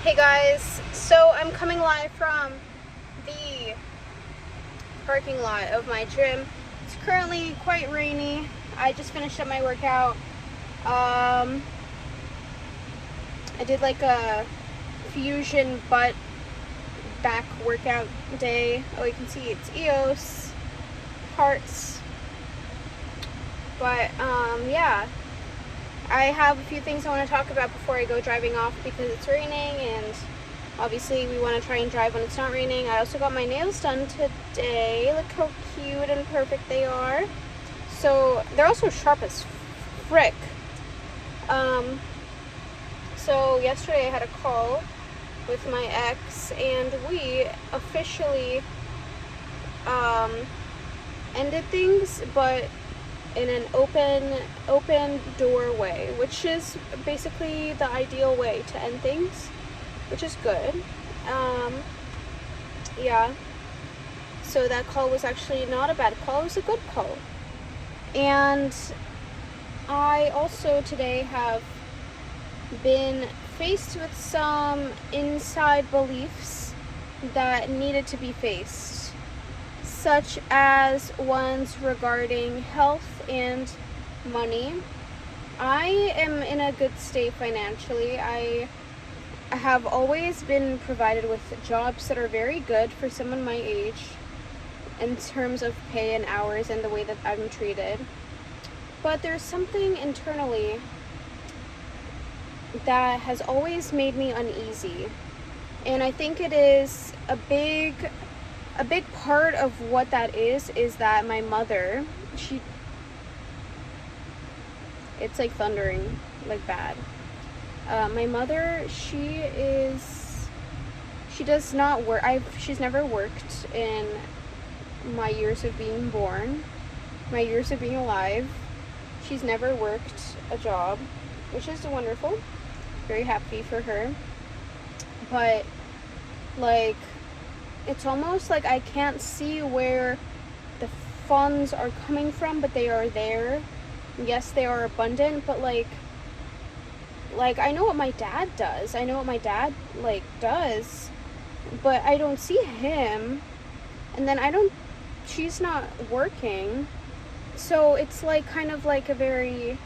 Hey guys, so I'm coming live from the parking lot of my gym. It's currently quite rainy. I just finished up my workout. I did like a fusion butt back workout day. Oh, you can see it's EOS parts. But yeah, I have a few things I want to talk about before I go driving off because it's raining, and obviously we want to try and drive when it's not raining. I also got my nails done today. Look how cute and perfect they are. So they're also sharp as frick. So yesterday I had a call with my ex, and we officially ended things, but in an open doorway, which is basically the ideal way to end things, which is good. Yeah, so that call was actually not a bad call, it was a good call. And I also today have been faced with some inside beliefs that needed to be faced, such as ones regarding health and money. I am in a good state financially. I have always been provided with jobs that are very good for someone my age in terms of pay and hours and the way that I'm treated. But there's something internally that has always made me uneasy. And I think it is a big part of what that is that my mother, it's like thundering, like bad. My mother, she does not work. She's never worked in my years of being born, my years of being alive. She's never worked a job, which is wonderful. Very happy for her. But like, it's almost like I can't see where the funds are coming from, but they are there. Yes, they are abundant, but like I know what my dad does. I know what my dad does, but I don't see him. And then she's not working. So it's like kind of like a very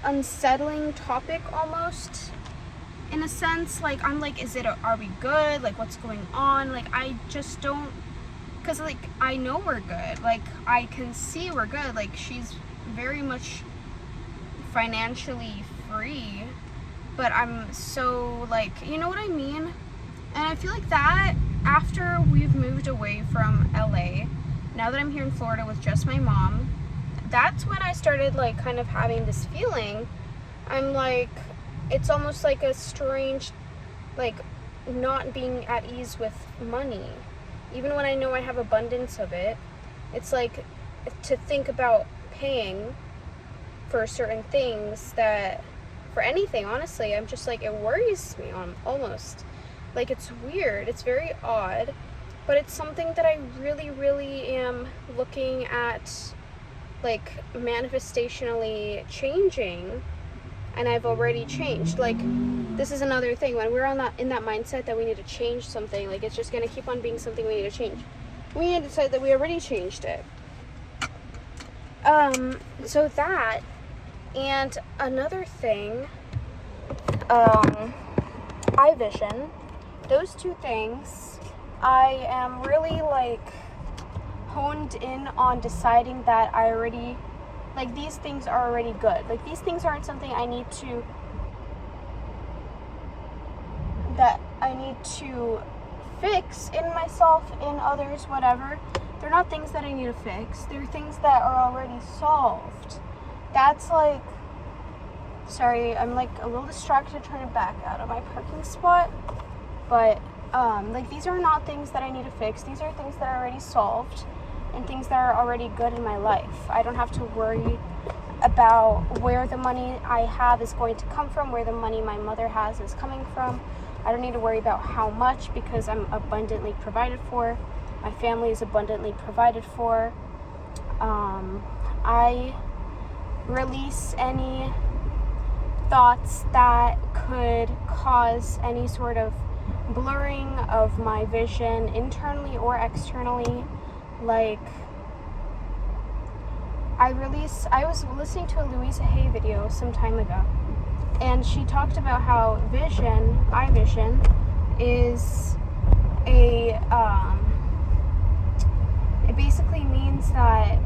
unsettling topic almost, in a sense. Like, I'm like, are we good? Like, what's going on? Like, I just don't, because like, I know we're good. Like, I can see we're good. Like, she's very much financially free, but I'm so like, you know what I mean? And I feel like that after we've moved away from LA, now that I'm here in Florida with just my mom, that's when I started like kind of having this feeling. I'm like, it's almost like a strange, like, not being at ease with money. Even when I know I have abundance of it, it's like to think about paying for certain things, that for anything, honestly, I'm just like, it worries me almost. Like, it's weird, it's very odd, but it's something that I really, really am looking at, like, manifestationally changing, and I've already changed. Like, this is another thing, when we're in that mindset that we need to change something, like, it's just gonna keep on being something we need to change. We need to decide that we already changed it. So that, and another thing, iVision, those two things, I am really like honed in on deciding that I already, like, these things are already good. Like, these things aren't something that I need to fix in myself, in others, whatever. They're not things that I need to fix. They're things that are already solved. That's like, sorry, I'm like a little distracted trying to back out of my parking spot. But like, these are not things that I need to fix. These are things that are already solved and things that are already good in my life. I don't have to worry about where the money I have is going to come from, where the money my mother has is coming from. I don't need to worry about how much, because I'm abundantly provided for. My family is abundantly provided for. I release any thoughts that could cause any sort of blurring of my vision internally or externally. Like, I was listening to a Louisa Hay video some time ago, and she talked about how eye vision, is it basically means that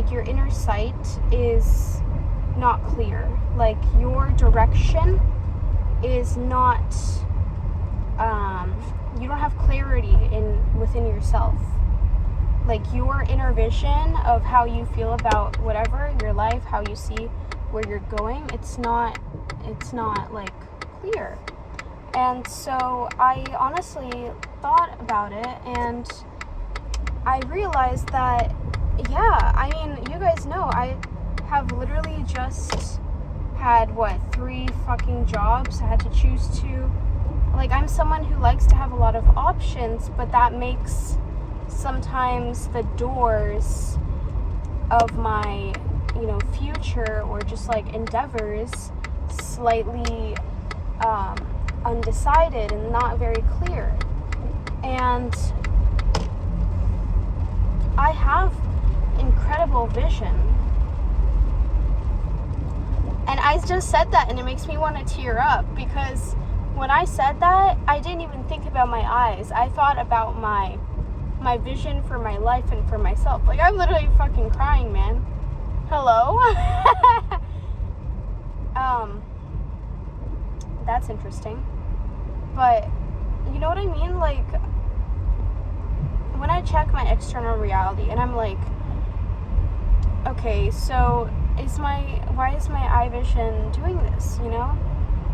your inner sight is not clear. Like, your direction is not, you don't have clarity within yourself. Like, your inner vision of how you feel about whatever, your life, how you see where you're going, it's not like clear. And so I honestly thought about it, and I realized that, yeah, I mean, you guys know, I have literally just had, 3 fucking jobs I had to choose to. Like, I'm someone who likes to have a lot of options, but that makes sometimes the doors of my, future or just like endeavors slightly undecided and not very clear. And I have incredible vision. And I just said that, and it makes me want to tear up, because when I said that, I didn't even think about my eyes. I thought about my vision for my life and for myself. Like, I'm literally fucking crying, man. Hello? That's interesting. But, you know what I mean? Like, when I check my external reality, and I'm like, okay, so why is my eye vision doing this,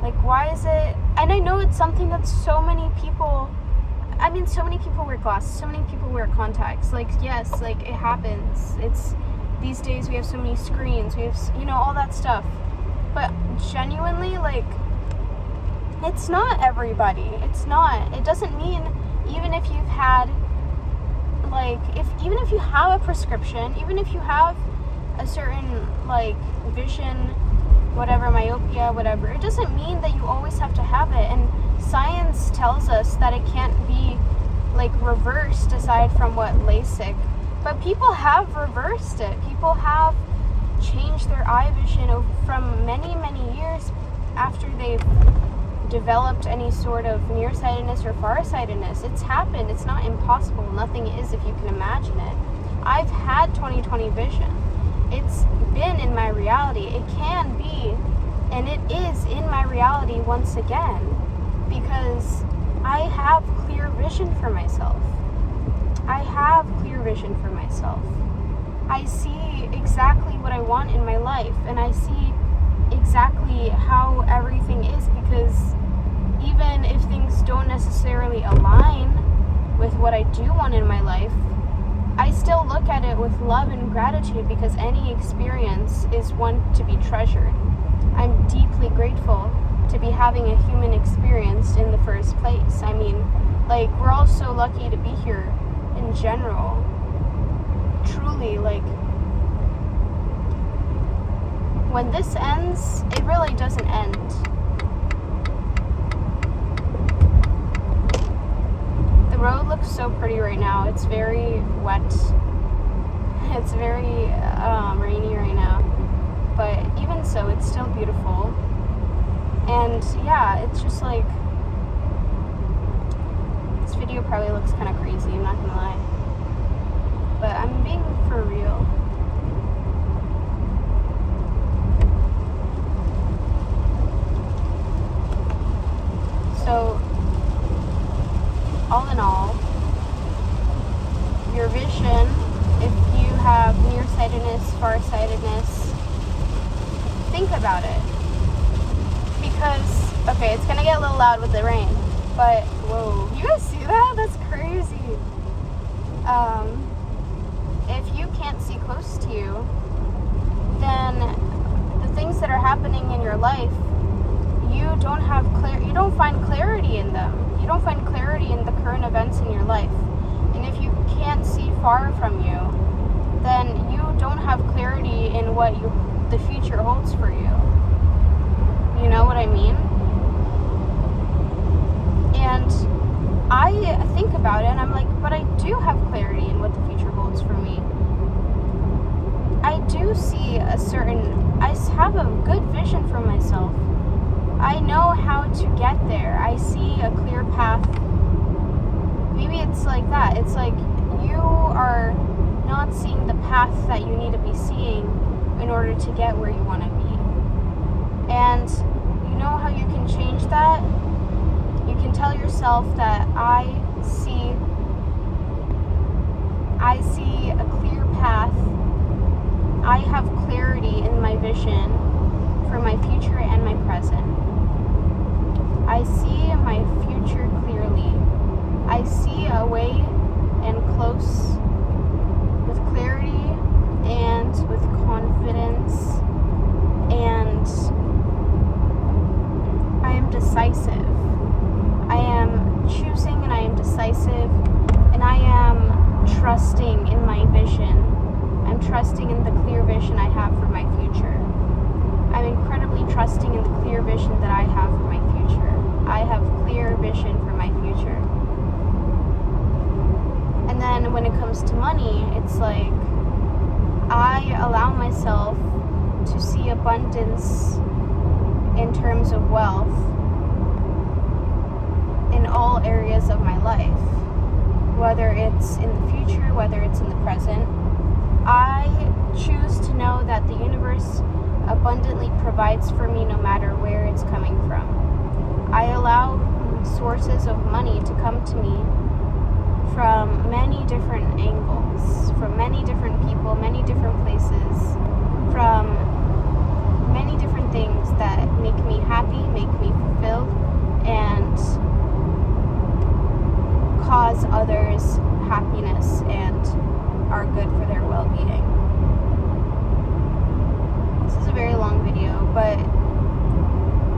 Like, why is it? And I know it's something that so many people wear glasses, so many people wear contacts. Like, yes, like, it happens. It's, these days we have so many screens, we have, all that stuff. But genuinely, like, it's not everybody. It's not. It doesn't mean, even if you've had, like, even if you have a prescription, even if you have a certain, like, vision, whatever, myopia, whatever, it doesn't mean that you always have to have it. And science tells us that it can't be, like, reversed aside from what, LASIK. But people have reversed it. People have changed their eye vision from many, many years after they've developed any sort of nearsightedness or farsightedness. It's happened. It's not impossible. Nothing is, if you can imagine it. I've had 20/20 vision. It's been in my reality. It can be, and it is in my reality once again, because I have clear vision for myself. I have clear vision for myself. I see exactly what I want in my life, and I see exactly how everything is, because even if things don't necessarily align with what I do want in my life, I still look at it with love and gratitude, because any experience is one to be treasured. I'm deeply grateful to be having a human experience in the first place. I mean, like, we're all so lucky to be here in general. Truly, like, when this ends, it really doesn't end. The road looks so pretty right now. It's very wet. It's very rainy right now. But even so, it's still beautiful. And yeah, it's just like, this video probably looks kind of crazy, I'm not gonna lie. But I'm being for real. So, all in all, your vision, if you have nearsightedness, farsightedness, think about it. Because, okay, it's gonna get a little loud with the rain, but, whoa, you guys see that? That's crazy. If you can't see close to you, then the things that are happening in your life, you don't find clarity in them. You don't find clarity in the current events in your life. And if you can't see far from you, then clarity in what the future holds for you. You know what I mean? And I think about it and I'm like, but I do have clarity in what the future holds for me. I do see I have a good vision for myself. I know how to get there. I see a clear path. Maybe it's like that. It's like you are not seeing the path that you need to be seeing in order to get where you want to be. And you know how you can change that? You can tell yourself that I see a clear path. I have clarity in my vision for my future and my present. I see my future clearly. I see a way and close with clarity and with confidence, and I am decisive. I am choosing and I am decisive, and I am trusting in my vision. I'm trusting in the clear vision I have for my future. I'm incredibly trusting in the clear vision that I have for my future. I have clear vision for my future. And then when it comes to money, it's like I allow myself to see abundance in terms of wealth in all areas of my life. Whether it's in the future, whether it's in the present. I choose to know that the universe abundantly provides for me no matter where it's coming from. I allow sources of money to come to me from many different angles, from many different people, many different places, from many different things that make me happy, make me fulfilled, and cause others happiness and are good for their well-being. This is a very long video, but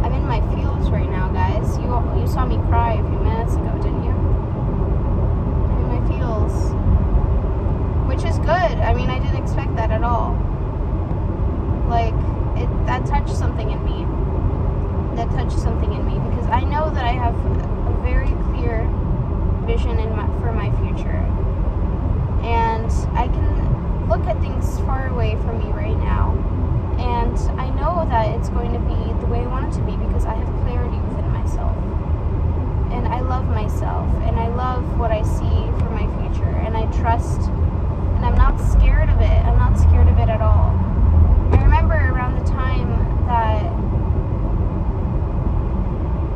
I'm in my feels right now, guys. You saw me cry a few minutes ago, didn't you? I'm in my feels, which is good. I mean, I didn't expect that at all. Like, that touched something in me. That touched something in me because I know that I have a very clear vision for my future. And I can look at things far away from me right now, and I know that it's going to be the way I want it to be because I have clarity within myself, and I love myself, and I love what I see for my future, and I trust, and I'm not scared of it. I'm not scared of it at all. I remember around the time that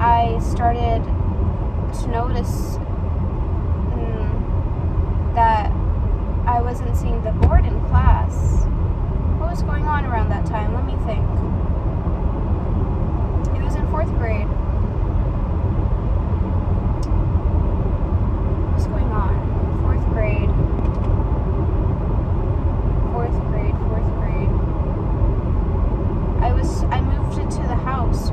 I started to notice that I wasn't seeing the board in class. What was going on around that time? Let me think. It was in 4th grade. What was going on? 4th grade. 4th grade. I moved into the house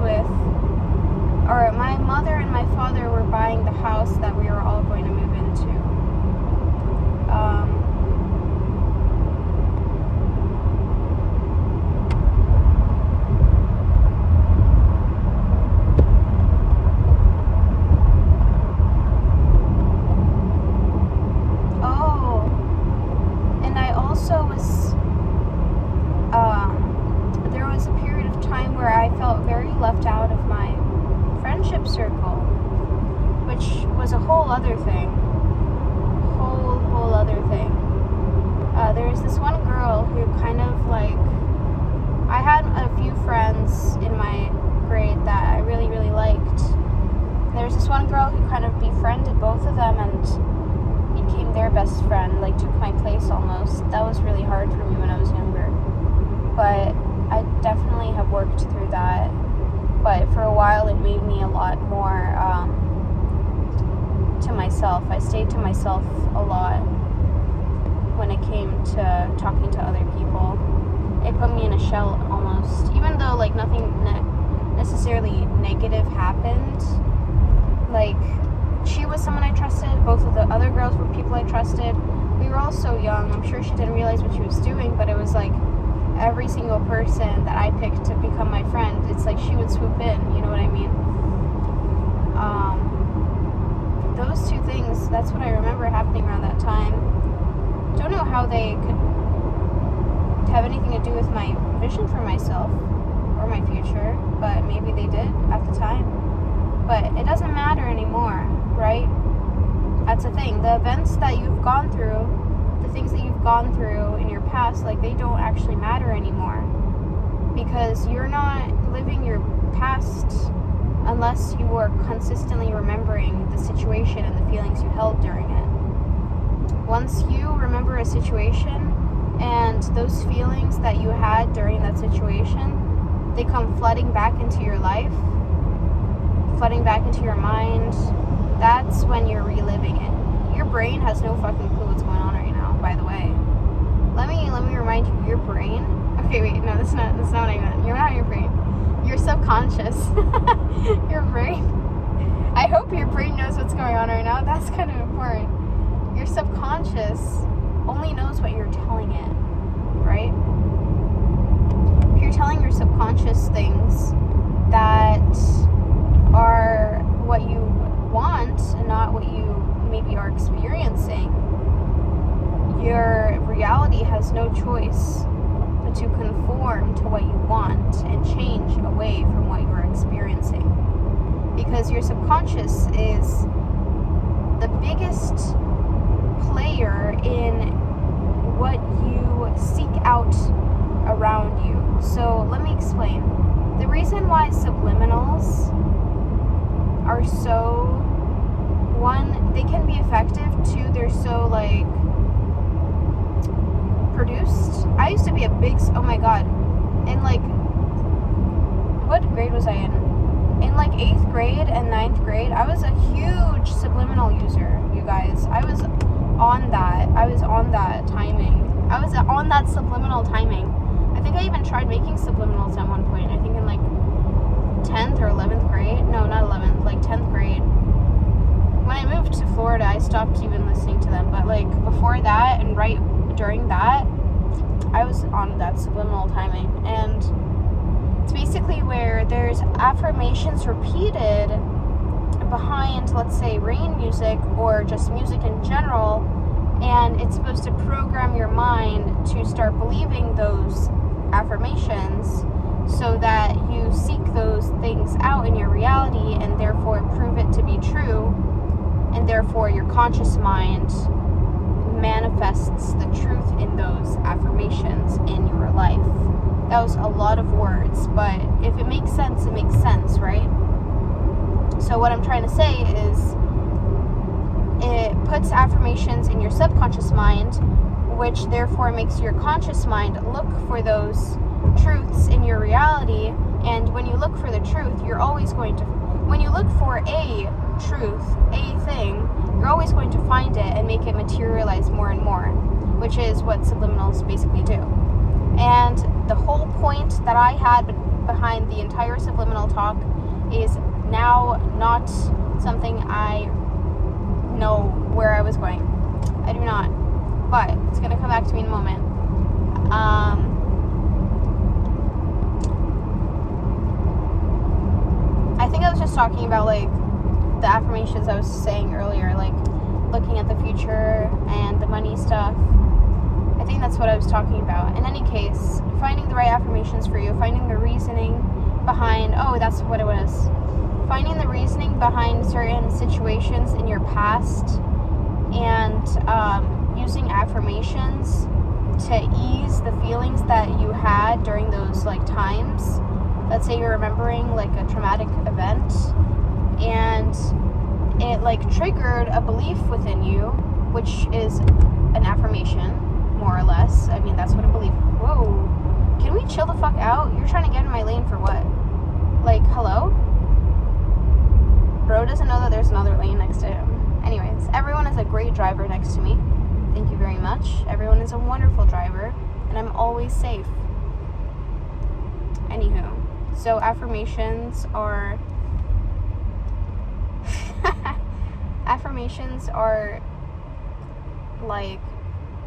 my mother and my father were buying the house that we were all going to move into. There was a period of time where I felt very left out of my friendship circle, which was a whole other thing. Whole other thing. There was this one girl who kind of like, I had a few friends in my grade that I really, really liked. There was this one girl who kind of befriended both of them and became their best friend, like took my place almost. That was really hard for me when I was younger. But I definitely have worked through that. But for a while it made me a lot more to myself. I stayed to myself a lot when it came to talking to other people. It put me in a shell almost. Even though like nothing necessarily negative happened. Like, she was someone I trusted. Both of the other girls were people I trusted. We were all so young. I'm sure she didn't realize what she was doing, but it was like, every single person that I picked to become my friend, it's like she would swoop in, you know what I mean? Those two things, that's what I remember happening around that time. Don't know how they could have anything to do with my vision for myself or my future, but maybe they did at the time. But it doesn't matter anymore, right? That's the thing. The events that you've gone through, the things that you've gone through in your past, like, they don't actually matter anymore, because you're not living your past unless you are consistently remembering the situation and the feelings you held during it. Once you remember a situation and those feelings that you had during that situation, they come flooding back into your life, flooding back into your mind, that's when you're reliving it. Your brain has no fucking clue what's going on right now, by the way. Let me remind you, your brain... Okay, wait, no, that's not what I meant. You're not your brain. Your subconscious. Your brain. I hope your brain knows what's going on right now. That's kind of important. Your subconscious only knows what you're telling it, right? If you're telling your subconscious things that are what you want and not what you maybe are experiencing, your reality has no choice but to conform to what you want and change away from what you're experiencing. Because your subconscious is the biggest player in what you seek out around you. So let me explain. The reason why subliminals are so, one, they can be effective, two, they're so like produced. I used to be a big, oh my god, in like, what grade was I in? In like 8th grade and 9th grade, I was a huge subliminal user, you guys. I was on that timing. I was on that subliminal timing. I think I even tried making subliminals at one point. I think in like 10th or 11th grade. No, not 11th, like 10th grade. When I moved to Florida, I stopped even listening to them. But like before that and right during that, I was on that subliminal timing. And it's basically where there's affirmations repeated behind, let's say, rain music or just music in general, and it's supposed to program your mind to start believing those affirmations so that you seek those things out in your reality and therefore prove it to be true, and therefore your conscious mind manifests the truth in those affirmations in your life. That was a lot of words, but if it makes sense, it makes sense, right? So what I'm trying to say is it puts affirmations in your subconscious mind, which therefore makes your conscious mind look for those truths in your reality. And when you look for the truth, you're always going to, when you look for a truth, a thing, you're always going to find it and make it materialize more and more, which is what subliminals basically do. And the whole point that I had behind the entire subliminal talk is now not something I know where I was going. I do not. But it's going to come back to me in a moment. I think I was just talking about like the affirmations I was saying earlier, like looking at the future and the money stuff. I think that's what I was talking about. In any case, finding the right affirmations for you, finding the reasoning behind, that's what it was. Finding the reasoning behind certain situations in your past and using affirmations to ease the feelings that you had during those like times. Let's say you're remembering like a traumatic event and it like triggered a belief within you, which is an affirmation, more or less. I mean, that's what a belief. Whoa, can we chill the fuck out? You're trying to get in my lane for what? Like, hello? Bro doesn't know that there's another lane next to him. Anyways, everyone is a great driver next to me. Thank you very much. Everyone is a wonderful driver, and I'm always safe. Anywho, so affirmations are like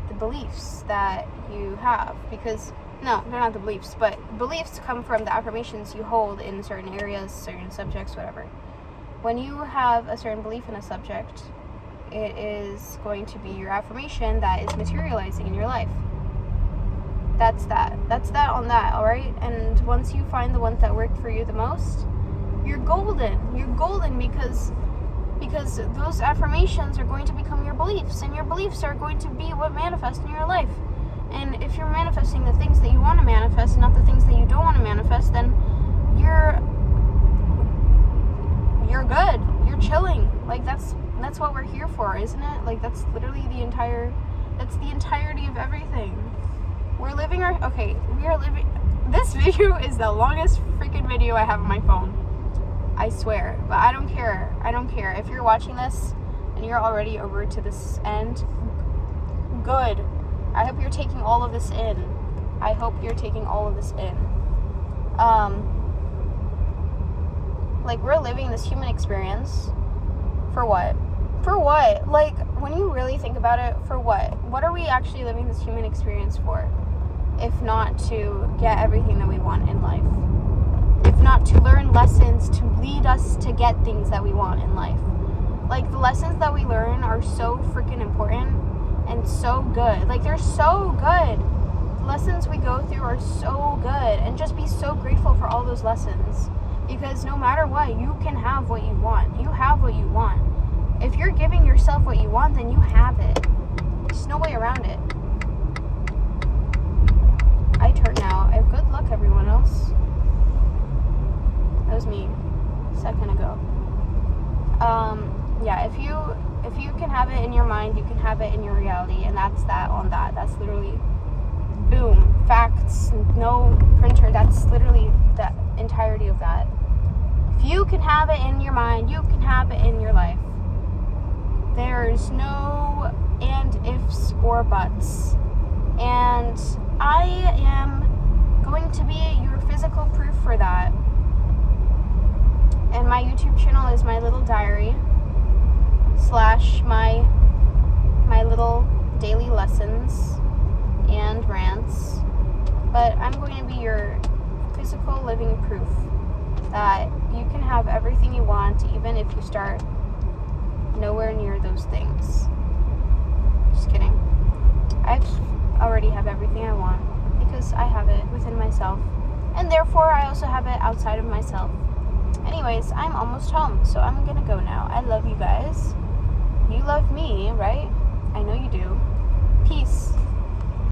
the beliefs that you have, because No, they're not the beliefs, but beliefs come from the affirmations you hold in certain areas, certain subjects, whatever. When you have a certain belief in a subject, it is going to be your affirmation that is materializing in your life. That's that on that, all right? And once you find the ones that work for you the most, you're golden because those affirmations are going to become your beliefs, and your beliefs are going to be what manifest in your life. And if you're manifesting the things that you want to manifest and not the things that you don't want to manifest, then you're good. You're chilling. Like that's what we're here for, isn't it? Like that's literally the entirety of everything. We are living. This video is the longest freaking video I have on my phone. I swear. But I don't care. If you're watching this and you're already over to this end, good. I hope you're taking all of this in. Like, we're living this human experience. For what? Like, when you really think about it, for what? What are we actually living this human experience for? If not to get everything that we want in life. If not to learn lessons to lead us to get things that we want in life. Like, the lessons that we learn are so freaking important and so good. Like, they're so good. The lessons we go through are so good. And just be so grateful for all those lessons. Because no matter what, you can have what you want. You have what you want. If you're giving yourself what you want, then you have it. There's no way around it. I turn now. Good luck, everyone else. That was me a second ago. Yeah, if you can have it in your mind, you can have it in your reality, and that's that on that. That's literally boom, facts, no printer. That's literally the entirety of that. If you can have it in your mind, you can have it in your life. There's no and ifs or buts. And I am going to be your physical proof for that. And my YouTube channel is my little diary / my little daily lessons and rants. But I'm going to be your physical living proof that you can have everything you want, even if you start nowhere near those things. Just kidding. I already have everything I want because I have it within myself, and therefore I also have it outside of myself. Anyways, I'm almost home, so I'm gonna go now. I love you guys. You love me, right? I know you do. Peace.